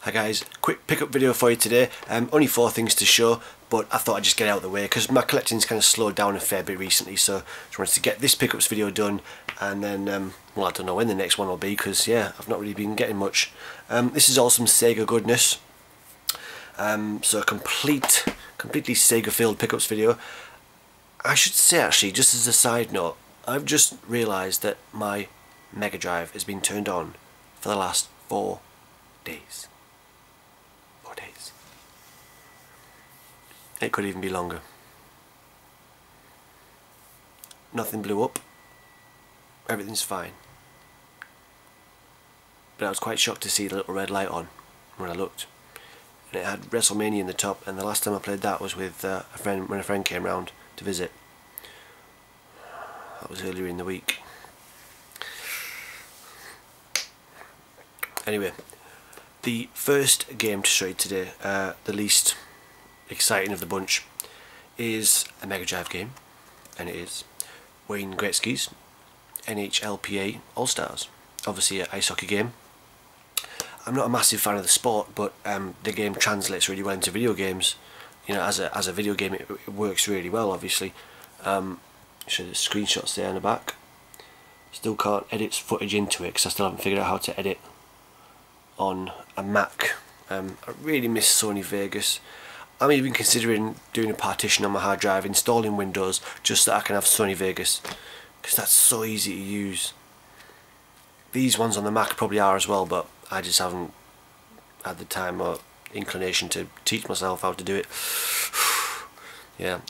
Hi guys, quick pickup video for you today. Only 4 things to show, but I thought I'd just get out of the way because my collecting's kind of slowed down a fair bit recently, so just wanted to get this pickups video done, and then well, I don't know when the next one will be because yeah, I've not really been getting much. This is all some Sega goodness. So a completely Sega filled pickups video. I should say, actually, just as a side note, I've just realised that my Mega Drive has been turned on for the last 4 days. 4 days. It could even be longer. Nothing blew up. Everything's fine. But I was quite shocked to see the little red light on when I looked. And it had WrestleMania in the top, and the last time I played that was with a friend, when a friend came round to visit. That was earlier in the week. Anyway, the first game to show you today, the least exciting of the bunch, is a Mega Drive game, and it is Wayne Gretzky's NHLPA All-Stars. Obviously an ice hockey game. I'm not a massive fan of the sport, but the game translates really well into video games. You know, as a video game, it works really well. Obviously, show the screenshots there in the back. Still can't edit footage into it because I still haven't figured out how to edit on a Mac. I really miss Sony Vegas. I'm even considering doing a partition on my hard drive, installing Windows just so I can have Sony Vegas, because that's so easy to use. These ones on the Mac probably are as well, but I just haven't had the time or inclination to teach myself how to do it. Yeah.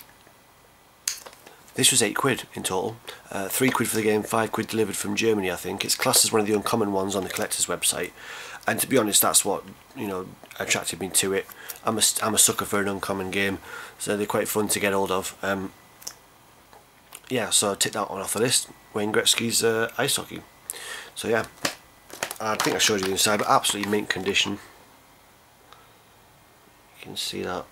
This was £8 in total. 3 quid for the game, 5 quid delivered from Germany, I think. It's classed as one of the uncommon ones on the collector's website, and to be honest, that's what, you know, attracted me to it. I'm a sucker for an uncommon game, so they're quite fun to get hold of. Yeah, so I tick that one off the list. Wayne Gretzky's ice hockey. So yeah, I think I showed you the inside, but absolutely mint condition. You can see that.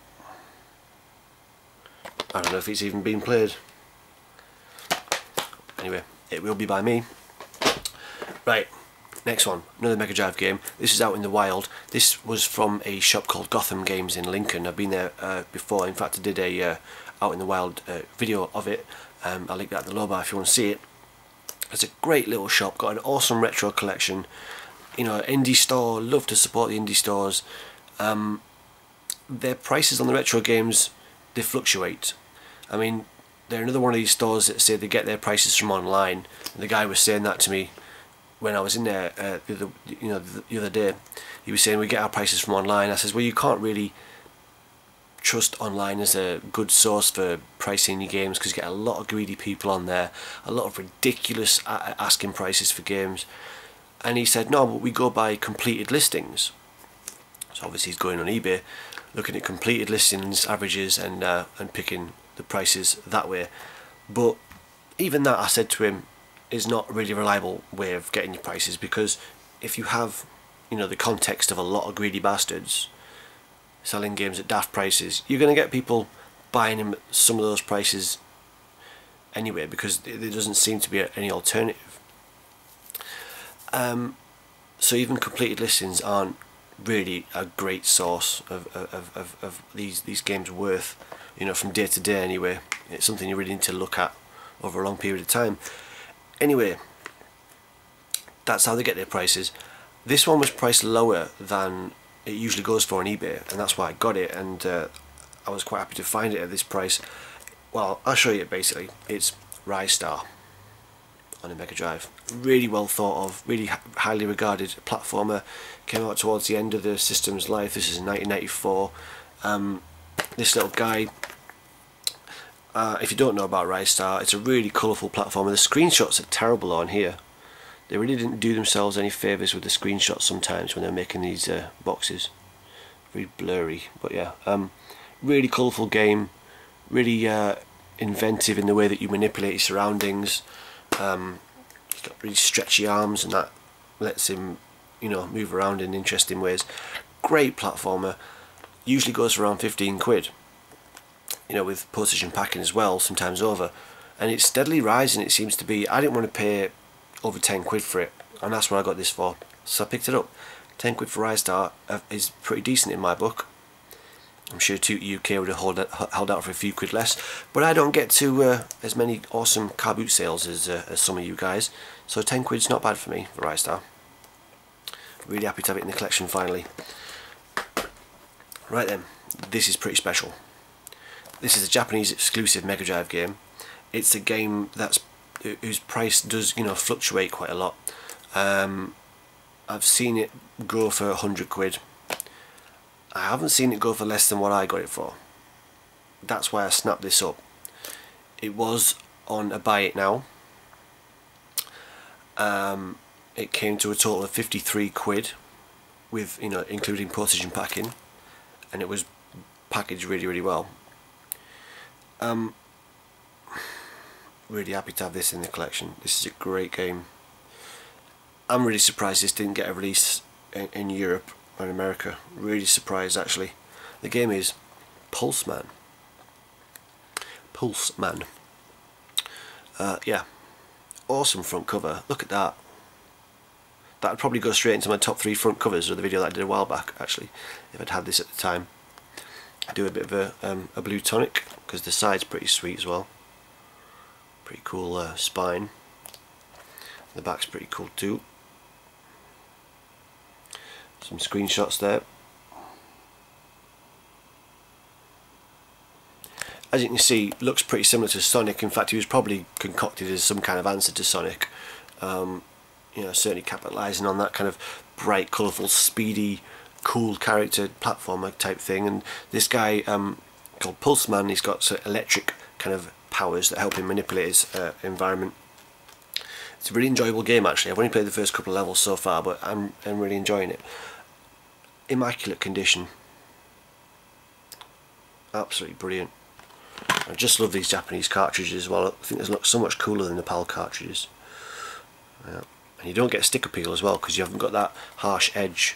I don't know if it's even been played. Anyway, it will be by me. Right, next one, another Mega Drive game. This is out in the wild. This was from a shop called Gotham Games in Lincoln. I've been there before. In fact, I did a out in the wild video of it. I'll link that in the low bar if you want to see it. It's a great little shop, got an awesome retro collection. You know, indie store, love to support the indie stores. Their prices on the retro games, they fluctuate. I mean, they're another one of these stores that say they get their prices from online. And the guy was saying that to me when I was in there the other day. He was saying we get our prices from online. I says, well, you can't really trust online as a good source for pricing your games, because you get a lot of greedy people on there, a lot of ridiculous asking prices for games. And he said, no, but we go by completed listings. So obviously he's going on eBay, looking at completed listings, averages, and picking the prices that way. But even that, I said to him, is not a really reliable way of getting your prices, because if you have, you know, the context of a lot of greedy bastards selling games at daft prices, you're going to get people buying them at some of those prices anyway, because there doesn't seem to be any alternative. So even completed listings aren't really a great source of these games' worth, you know, from day to day anyway. It's something you really need to look at over a long period of time. Anyway, that's how they get their prices. This one was priced lower than it usually goes for on eBay, and that's why I got it, and I was quite happy to find it at this price. Well, I'll show you it basically. It's Rise Star on a Mega Drive. Really well thought of, really highly regarded platformer. Came out towards the end of the system's life. This is in 1994. This little guy, if you don't know about Rise Star, it's a really colourful platformer. The screenshots are terrible on here. They really didn't do themselves any favours with the screenshots sometimes when they're making these boxes. Very blurry, but yeah. Really colourful game, really inventive in the way that you manipulate your surroundings. He's got really stretchy arms, and that lets him, you know, move around in interesting ways. Great platformer. Usually goes for around 15 quid. You know, with postage and packing as well, sometimes over. And it's steadily rising, it seems to be. I didn't want to pay over 10 quid for it, and that's what I got this for, so I picked it up. £10 for iStar is pretty decent in my book. I'm sure Tootie UK would have held out for a few quid less, but I don't get to as many awesome car boot sales as some of you guys, so £10's not bad for me for iStar. Really happy to have it in the collection finally. Right then, this is pretty special. This is a Japanese exclusive Mega Drive game. It's a game whose price does, you know, fluctuate quite a lot. I've seen it go for £100. I haven't seen it go for less than what I got it for. That's why I snapped this up. It was on a buy it now. It came to a total of £53 with, you know, including postage and packing, and it was packaged really well. Really happy to have this in the collection. This is a great game. I'm really surprised this didn't get a release in Europe or in America. Really surprised actually. The game is Pulseman. Pulseman. Yeah, awesome front cover. Look at that. That would probably go straight into my top 3 front covers of the video that I did a while back actually, if I'd had this at the time. I do a bit of a blue tonic because the side's pretty sweet as well. Pretty cool spine. The back's pretty cool too. Some screenshots there. As you can see, looks pretty similar to Sonic. In fact, he was probably concocted as some kind of answer to Sonic. You know, certainly capitalising on that kind of bright, colourful, speedy, cool character platformer type thing. And this guy called Pulseman, he's got sort of electric kind of powers that help him manipulate his environment. It's a really enjoyable game actually. I've only played the first couple of levels so far, but I'm really enjoying it. Immaculate condition. Absolutely brilliant. I just love these Japanese cartridges as well. I think they look so much cooler than the PAL cartridges. Yeah. And you don't get sticker peel as well because you haven't got that harsh edge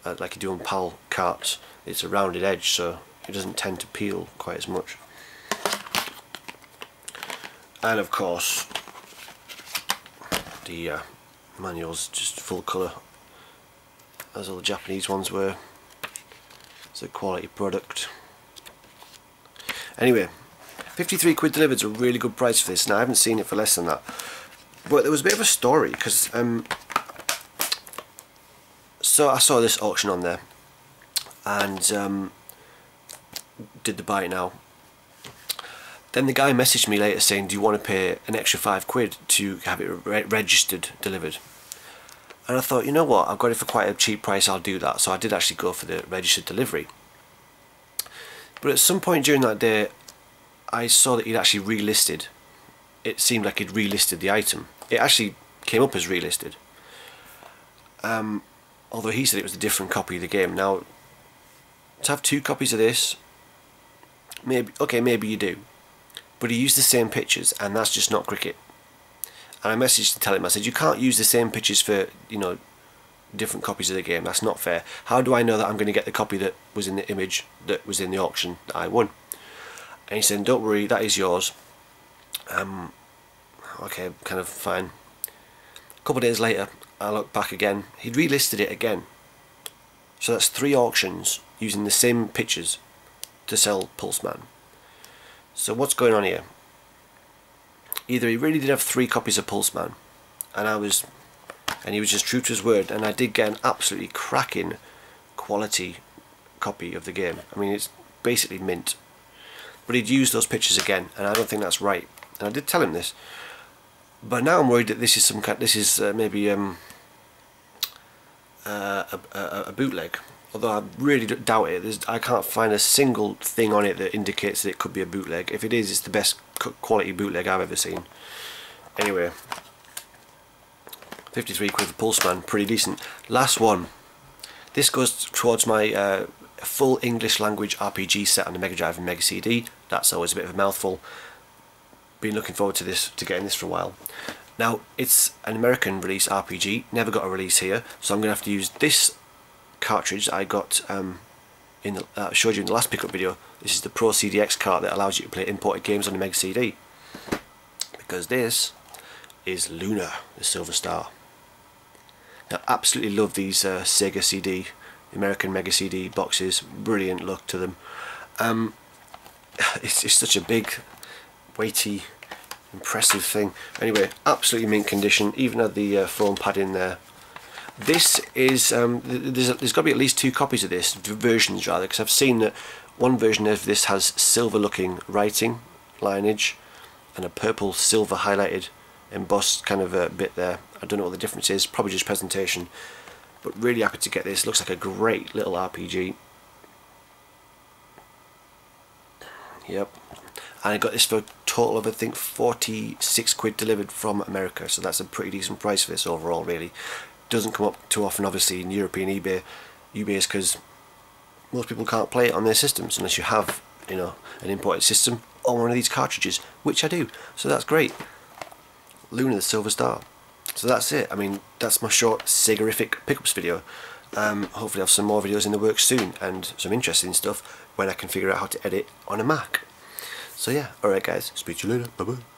like you do on PAL carts. It's a rounded edge, so it doesn't tend to peel quite as much. And of course the manual's just full colour as all the Japanese ones were. It's a quality product. Anyway, £53 delivered is a really good price for this, and I haven't seen it for less than that. But there was a bit of a story because so I saw this auction on there and did the buy it now. Then the guy messaged me later saying, do you want to pay an extra £5 to have it registered, delivered? And I thought, you know what, I've got it for quite a cheap price, I'll do that. So I did actually go for the registered delivery. But at some point during that day, I saw that he'd actually relisted. It seemed like he'd relisted the item. It actually came up as relisted. Although he said it was a different copy of the game. Now, to have 2 copies of this, maybe you do. But he used the same pictures, and that's just not cricket. And I messaged to tell him, I said, you can't use the same pictures for, you know, different copies of the game. That's not fair. How do I know that I'm going to get the copy that was in the image that was in the auction that I won? And he said, don't worry, that is yours. Okay, kind of fine. A couple of days later, I looked back again. He'd relisted it again. So that's 3 auctions using the same pictures to sell Pulseman. So what's going on here? Either he really did have 3 copies of Pulseman, and he was just true to his word, and I did get an absolutely cracking quality copy of the game. I mean, it's basically mint. But he'd used those pictures again, and I don't think that's right. And I did tell him this. But now I'm worried that this is maybe a bootleg. Although I really doubt it. I can't find a single thing on it that indicates that it could be a bootleg. If it is, it's the best quality bootleg I've ever seen. Anyway, £53 for Pulseman, pretty decent. Last one. This goes towards my full English language RPG set on the Mega Drive and Mega CD. That's always a bit of a mouthful. Been looking forward to getting this for a while. Now, it's an American release RPG, never got a release here, so I'm going to have to use this cartridge that I got showed you in the last pickup video. This is the Pro CDX cart that allows you to play imported games on the Mega CD. Because this is Luna, the Silver Star. I absolutely love these Sega CD, American Mega CD boxes. Brilliant look to them. It's such a big, weighty, impressive thing. Anyway, absolutely mint condition. Even had the foam pad in there. This is there's got to be at least 2 copies of this, versions rather, because I've seen that one version of this has silver looking writing lineage and a purple silver highlighted embossed kind of a bit there. I don't know what the difference is, probably just presentation, but really happy to get this. Looks like a great little RPG. Yep. And I got this for a total of I think 46 quid delivered from America, so that's a pretty decent price for this overall really. Doesn't come up too often obviously in European eBay because most people can't play it on their systems unless you have, you know, an imported system on one of these cartridges, which I do, so that's great. Luna the Silver Star. So that's it. I mean, that's my short Segarific pickups video. Hopefully I'll have some more videos in the works soon and some interesting stuff when I can figure out how to edit on a Mac. So yeah, alright guys, speak to you later, bye bye.